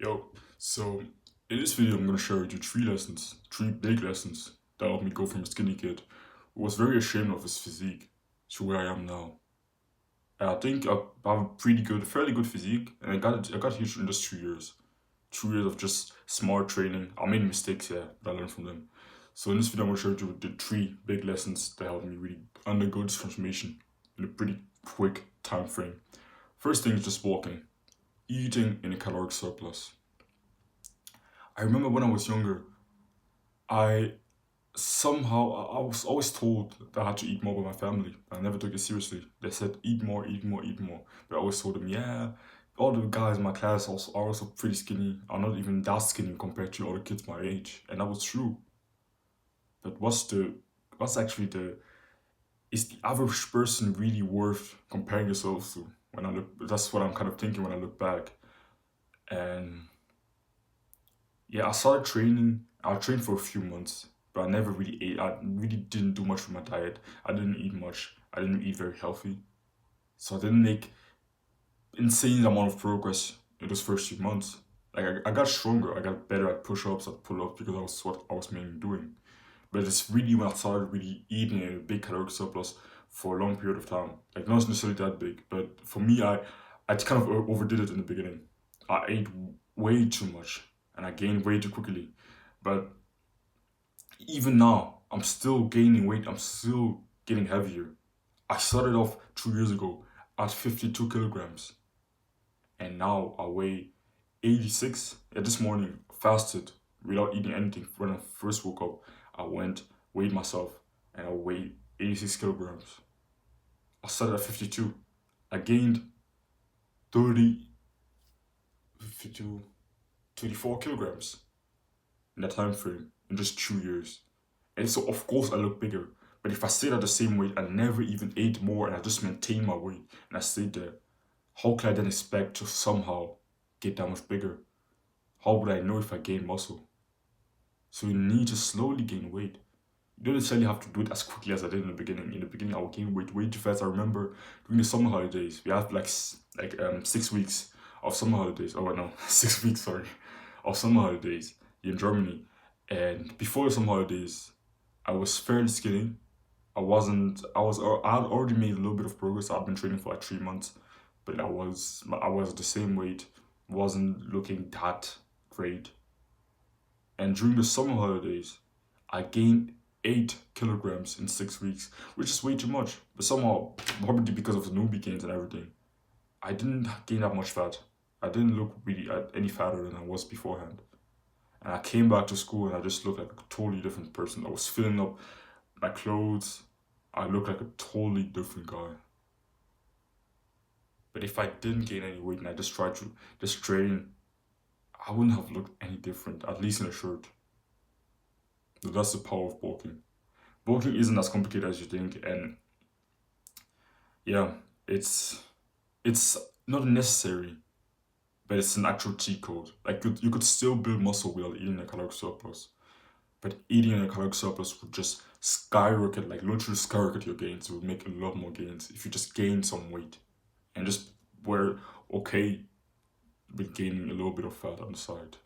Yo, so in this video, I'm gonna share with you three big lessons that helped me go from a skinny kid who was very ashamed of his physique to where I am now. And I think I have a fairly good physique, and I got here in just 2 years. 2 years of just smart training. I made mistakes, yeah, but I learned from them. So in this video, I'm gonna share with you the three big lessons that helped me really undergo this transformation in a pretty quick time frame. First thing is just walking, eating in a caloric surplus. I remember when I was younger, I I was always told that I had to eat more by my family. I never took it seriously. They said eat more, eat more, eat more. But I always told them, yeah, all the guys in my class are also pretty skinny. I'm not even that skinny compared to other kids my age. And that was true. But what's actually the is the average person really worth comparing yourselves to? When I look That's what I'm kind of thinking when I look back. And yeah, I started training. I trained for a few months, but I never really ate. I really didn't do much with my diet. I didn't eat much. I didn't eat very healthy. So I didn't make insane amount of progress in those first few months. Like I got stronger. I got better at push-ups, at pull-ups because that was what I was mainly doing. But it's really when I started really eating a big caloric surplus for a long period of time. Like not necessarily that big, but for me, I kind of overdid it in the beginning. I ate way too much and I gained way too quickly. But even now, I'm still gaining weight. I'm still getting heavier. I started off 2 years ago at 52 kilograms, and now I weigh 86. This morning, fasted without eating anything. When I first woke up, I weighed myself, and I weighed 86 kilograms. I started at 52. I gained 30, 52, 24 kilograms in that time frame in just 2 years. And so, of course, I look bigger. But if I stayed at the same weight, I never even ate more, and I just maintained my weight and I stayed there, how could I then expect to somehow get that much bigger? How would I know if I gain muscle? So you need to slowly gain weight. You don't necessarily have to do it as quickly as I did in the beginning. In the beginning, I would gain weight way too fast. I remember during the summer holidays, we had like 6 weeks of summer holidays. Oh no, 6 weeks, sorry, of summer holidays in Germany. And before the summer holidays, I was fairly skinny. I wasn't. I had already made a little bit of progress. I'd been training for like 3 months, but I was the same weight. Wasn't looking that great. And during the summer holidays, I gained 8 kilograms in 6 weeks, which is way too much. But somehow, probably because of the newbie gains and everything, I didn't gain that much fat. I didn't look really any fatter than I was beforehand. And I came back to school and I just looked like a totally different person. I was filling up my clothes. I looked like a totally different guy. But if I didn't gain any weight and I just tried to just train, I wouldn't have looked any different, at least in a shirt. So that's the power of bulking. Bulking isn't as complicated as you think, and yeah, it's it's not necessary, but it's an actual cheat code. Like you could still build muscle without eating a caloric surplus, but eating a caloric surplus would just skyrocket, like literally skyrocket your gains. It would make a lot more gains if you just gain some weight and just were okay with gaining a little bit of fat on the side.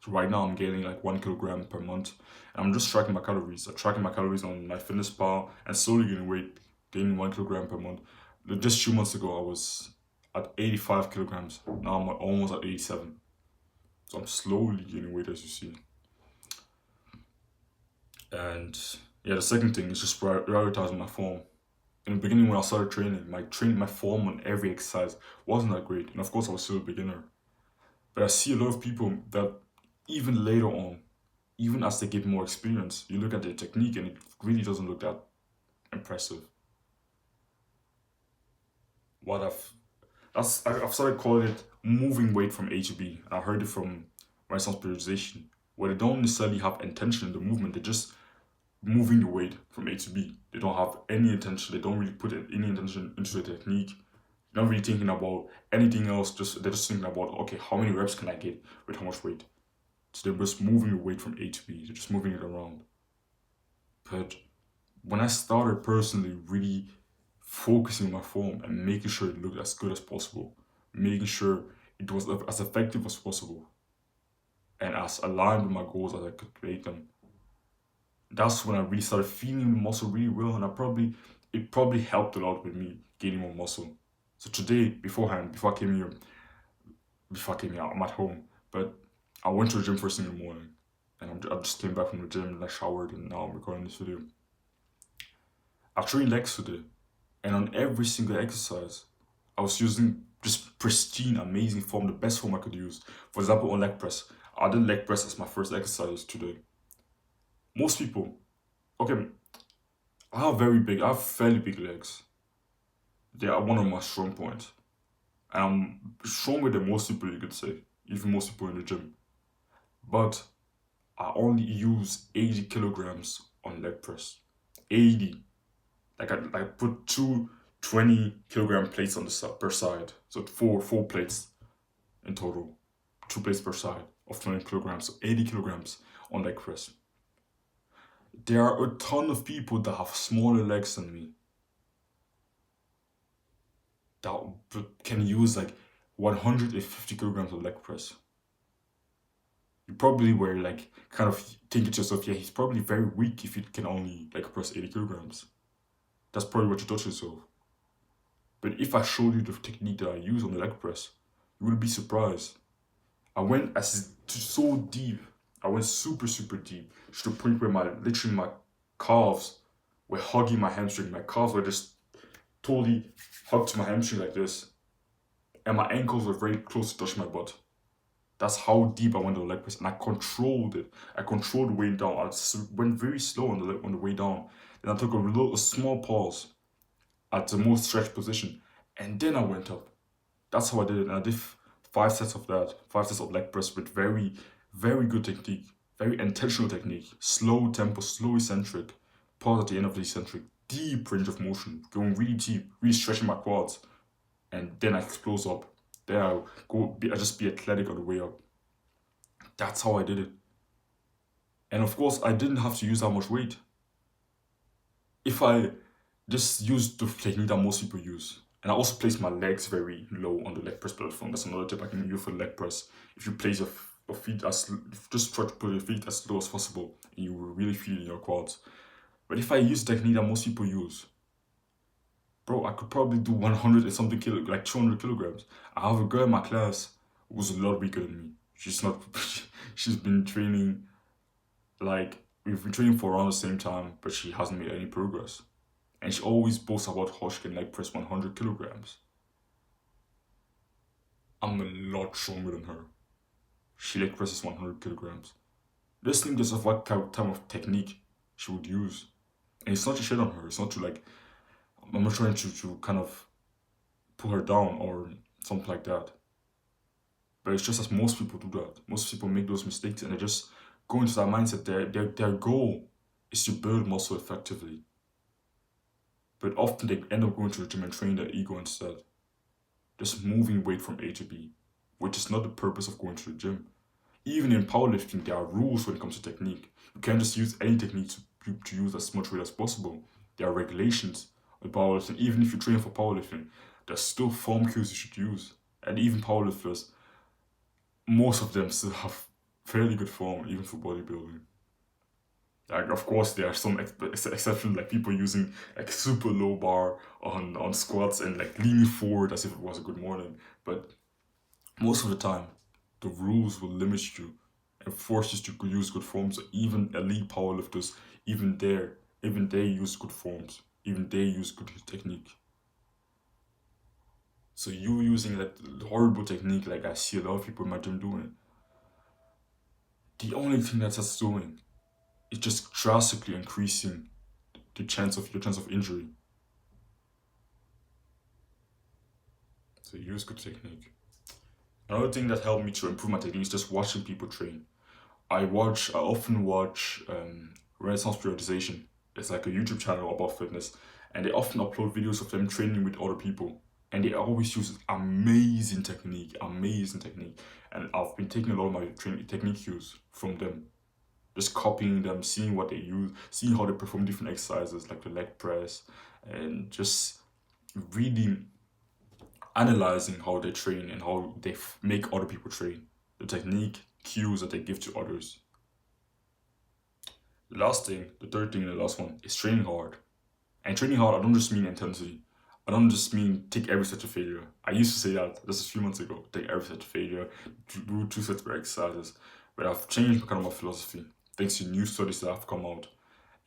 So right now I'm gaining like 1 kilogram per month, and I'm just tracking my calories. I'm tracking my calories on my fitness pal and slowly gaining weight, gaining 1 kilogram per month. Just 2 months ago I was at 85 kilograms. Now I'm almost at 87. So I'm slowly gaining weight as you see. And yeah, the second thing is just prioritizing my form. In the beginning when I started training, my form on every exercise wasn't that great. And of course I was still a beginner. But I see a lot of people that even later on, even as they get more experience, you look at their technique and it really doesn't look that impressive. What I've started calling it moving weight from A to B. I heard it from Renaissance periodization, where they don't necessarily have intention in the movement. They're just moving the weight from A to B. They don't have any intention. They don't really put any intention into the technique. They're not really thinking about anything else. They're just thinking about, okay, how many reps can I get with how much weight? So they're just moving the weight from A to B. They're just moving it around. But when I started personally really focusing on my form and making sure it looked as good as possible, making sure it was as effective as possible and as aligned with my goals as I could make them. That's when I really started feeling the muscle really well, and it probably helped a lot with me gaining more muscle. So today, beforehand, before I came here, I'm at home, but I went to the gym first thing in the morning, and I just came back from the gym and I showered, and now I'm recording this video. I trained legs today, and on every single exercise, I was using just pristine, amazing form, the best form I could use. For example, on leg press, I did leg press as my first exercise today. Most people, okay, I have fairly big legs. They are one of my strong points. And I'm stronger than most people, you could say, even most people in the gym. But I only use 80 kilograms on leg press. 80. Like I put two 20-kilogram plates on the per side. So four plates in total. 2 plates per side of 20 kilograms. So 80 kilograms on leg press. There are a ton of people that have smaller legs than me that can use like 150 kilograms of leg press. You probably were like kind of thinking to yourself, yeah, he's probably very weak if he can only like press 80 kilograms. That's probably what you thought to yourself. But if I showed you the technique that I use on the leg press, you would be surprised. I went so deep. I went super, super deep to the point where literally my calves were hugging my hamstring. My calves were just totally hugged to my hamstring like this. And my ankles were very close to touch my butt. That's how deep I went on the leg press, and I controlled it. I controlled the way down. I went very slow on the way down. Then I took a small pause at the most stretched position, and then I went up. That's how I did it. And I did 5 sets of that, 5 sets of leg press with very, very good technique, very intentional technique, slow tempo, slow eccentric, pause at the end of the eccentric, deep range of motion, going really deep, really stretching my quads, and then I close up. Then I just be athletic on the way up. That's how I did it. And of course, I didn't have to use that much weight. If I just used the technique that most people use, and I also place my legs very low on the leg press platform. That's another tip I can give you for leg press. If you place your feet just try to put your feet as low as possible, and you will really feel it in your quads. But if I use the technique that most people use, bro, I could probably do 100 and something like 200 kilograms. I have a girl in my class who's a lot weaker than me. She's been training, like, we've been training for around the same time, but she hasn't made any progress. And she always boasts about how she can leg press 100 kilograms. I'm a lot stronger than her. She leg presses 100 kilograms. Just think of what type of technique she would use. And it's not to shit on her. It's not to like, I'm not trying to kind of pull her down or something like that. But it's just as most people do that. Most people make those mistakes and they just go into that mindset. Their goal is to build muscle effectively. But often they end up going to the gym and training their ego instead. Just moving weight from A to B, which is not the purpose of going to the gym. Even in powerlifting, there are rules when it comes to technique. You can't just use any technique to use as much weight as possible. There are regulations with powerlifting. Even if you train for powerlifting, there's still form cues you should use. And even powerlifters, most of them still have fairly good form, even for bodybuilding. Like, of course, there are some exceptions, like people using like super low bar on squats and like leaning forward as if it was a good morning. But most of the time, the rules will limit you and force you to use good forms. Even elite powerlifters, even they use good forms. Even they use good technique. So you using that horrible technique, like I see a lot of people in my gym doing, the only thing that's doing is just drastically increasing your chance of injury. So use good technique. Another thing that helped me to improve my technique is just watching people train. I often watch Renaissance Periodization. It's like a YouTube channel about fitness, and they often upload videos of them training with other people. And they always use amazing technique. And I've been taking a lot of my technique cues from them. Just copying them, seeing what they use, seeing how they perform different exercises like the leg press, and just really analyzing how they train and how they make other people train, the technique, cues that they give to others. The last thing, the third thing, and the last one is training hard. And training hard, I don't just mean intensity. I don't just mean take every set to failure. I used to say that just a few months ago, take every set to failure, do 2 sets per exercises. But I've changed kind of my philosophy thanks to new studies that have come out.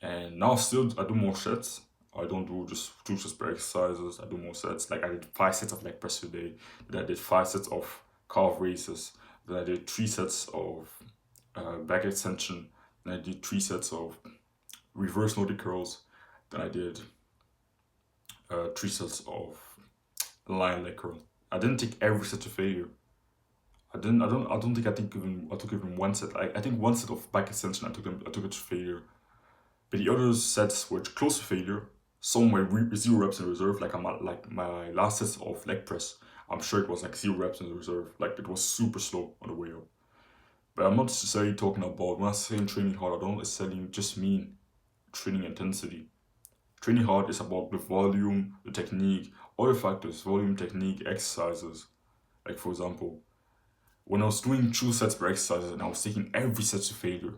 And now still I do more sets. I don't do just 2 sets per exercises. I do more sets. Like I did 5 sets of leg press today. Then I did 5 sets of calf raises. Then I did 3 sets of back extension. Then I did 3 sets of reverse loaded curls. Then I did 3 sets of lion leg curl. I didn't take every set to failure. I didn't. I don't. I don't think I think even I took even 1 set. I think 1 set of back extension. I took it to failure. But the other sets were close to failure. Some were 0 reps in reserve. Like my last set of leg press. I'm sure it was like 0 reps in reserve. Like it was super slow on the way up. But I'm not necessarily talking about when I say training hard. I don't necessarily just mean training intensity. Training hard is about the volume, the technique, other factors, volume, technique, exercises. Like for example, when I was doing 2 sets per exercise and I was taking every set to failure,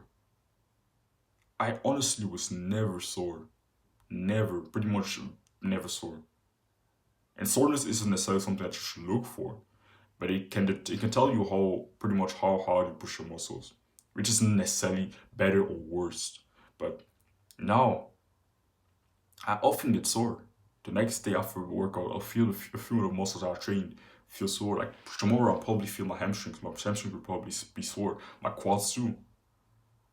I honestly was never sore. Never, pretty much never sore. And soreness isn't necessarily something that you should look for, but it can tell you pretty much how hard you push your muscles, which isn't necessarily better or worse. But now I often get sore. The next day after a workout, I'll feel the muscles I trained feel sore. Like tomorrow, I'll probably feel my hamstrings. My hamstrings will probably be sore. My quads too.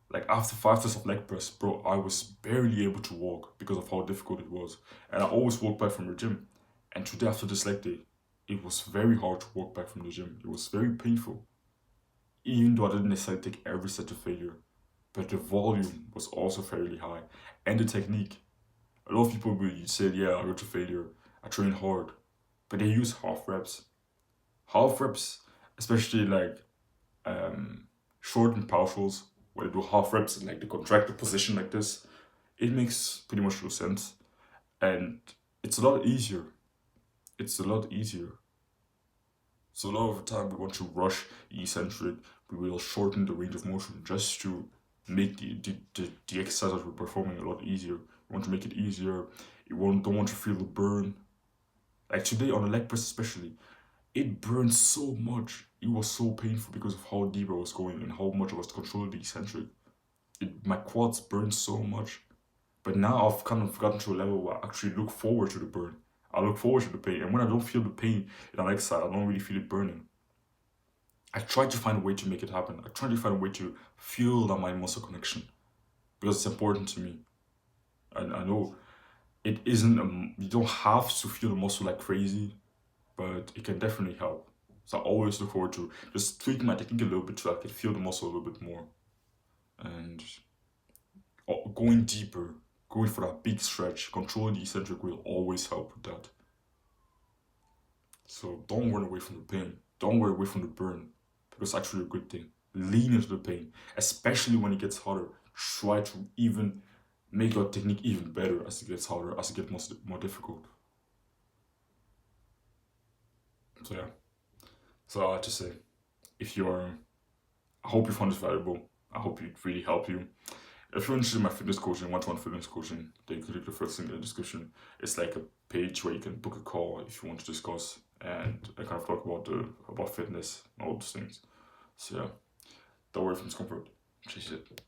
Like after 5 sets of leg press, bro, I was barely able to walk because of how difficult it was. And I always walk back from the gym. And today after this leg day, it was very hard to walk back from the gym. It was very painful. Even though I didn't necessarily take every set to failure. But the volume was also fairly high. And the technique. A lot of people will say, yeah, I go to failure. I train hard. But they use half reps. Half reps, especially like short and partials, where they do half reps in like the contracted position like this, it makes pretty much no sense. And it's a lot easier. It's a lot easier. So a lot of the time we want to rush the eccentric, we will shorten the range of motion just to make the exercise that we're performing a lot easier. We want to make it easier. Don't want to feel the burn. Like today on the leg press especially, it burned so much. It was so painful because of how deep I was going and how much I was controlling the eccentric. My quads burned so much. But now I've kind of gotten to a level where I actually look forward to the burn. I look forward to the pain. And when I don't feel the pain in an exercise, I don't really feel it burning. I try to find a way to make it happen. I try to find a way to feel that mind muscle connection because it's important to me. And I know it isn't, you don't have to feel the muscle like crazy, but it can definitely help. So I always look forward to just tweaking my technique a little bit so I can feel the muscle a little bit more. And going deeper, going for that big stretch, controlling the eccentric will always help with that. So don't run away from the pain. Don't run away from the burn. Because it's actually a good thing. Lean into the pain, especially when it gets harder. Try to even make your technique even better as it gets harder, as it gets more difficult. So yeah. So I have to say, I hope you found this valuable. I hope it really helped you. If you're interested in my fitness coaching, one-to-one fitness coaching, then click the first link in the description. It's like a page where you can book a call if you want to discuss and kind of talk about fitness and all those things. So yeah, don't worry from discomfort. Chase it.